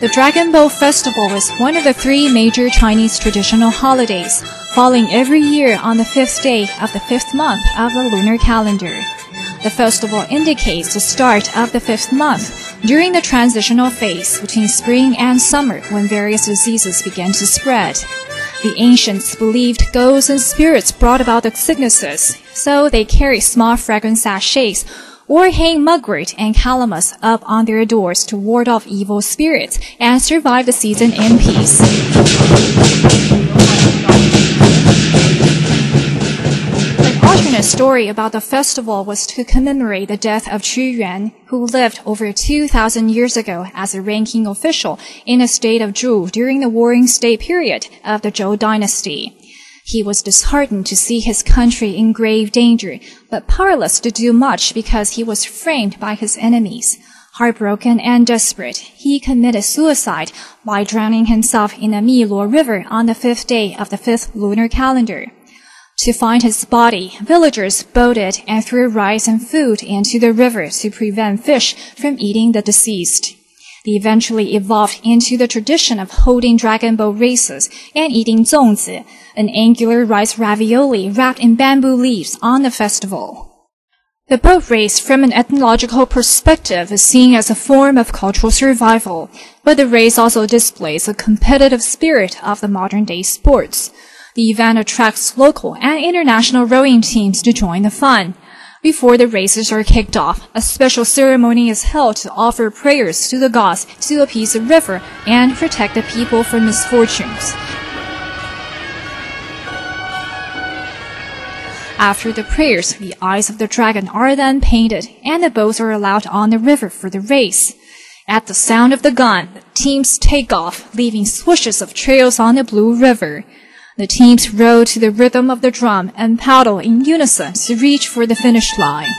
The Dragon Boat Festival is one of the 3 major Chinese traditional holidays, falling every year on the 5th day of the 5th month of the lunar calendar. The festival indicates the start of the 5th month during the transitional phase between spring and summer when various diseases began to spread. The ancients believed ghosts and spirits brought about the sicknesses, so they carried small fragrant sachets or hang mugwort and calamus up on their doors to ward off evil spirits and survive the season in peace. An alternate story about the festival was to commemorate the death of Qu Yuan, who lived over 2,000 years ago as a ranking official in the state of Zhu during the Warring State period of the Zhou dynasty. He was disheartened to see his country in grave danger, but powerless to do much because he was framed by his enemies. Heartbroken and desperate, he committed suicide by drowning himself in the Miluo River on the 5th day of the 5th lunar calendar. To find his body, villagers boated and threw rice and food into the river to prevent fish from eating the deceased. They eventually evolved into the tradition of holding dragon boat races and eating zongzi, an angular rice ravioli wrapped in bamboo leaves on the festival. The boat race from an ethnological perspective is seen as a form of cultural survival, but the race also displays the competitive spirit of the modern-day sports. The event attracts local and international rowing teams to join the fun. Before the races are kicked off, a special ceremony is held to offer prayers to the gods to appease the river and protect the people from misfortunes. After the prayers, the eyes of the dragon are then painted, and the boats are allowed on the river for the race. At the sound of the gun, the teams take off, leaving swooshes of trails on the blue river. The teams row to the rhythm of the drum and paddle in unison to reach for the finish line.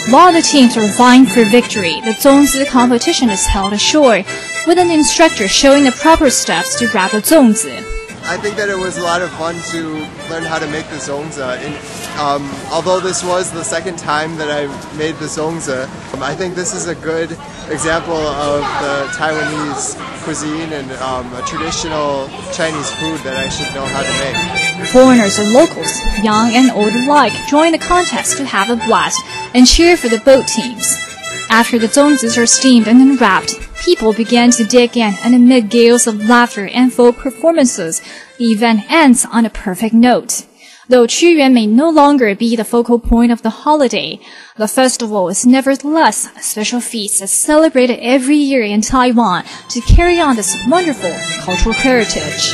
While the teams are vying for victory, the zongzi competition is held ashore, with an instructor showing the proper steps to grab the zongzi. I think that it was a lot of fun to learn how to make the zongzi. Although this was the second time that I made the zongzi, I think this is a good example of the Taiwanese cuisine and a traditional Chinese food that I should know how to make. Foreigners and locals, young and old alike, join the contest to have a blast and cheer for the boat teams. After the zongzis are steamed and unwrapped, people begin to dig in, and amid gales of laughter and folk performances, the event ends on a perfect note. Though Qu Yuan may no longer be the focal point of the holiday, the festival is nevertheless a special feast that's celebrated every year in Taiwan to carry on this wonderful cultural heritage.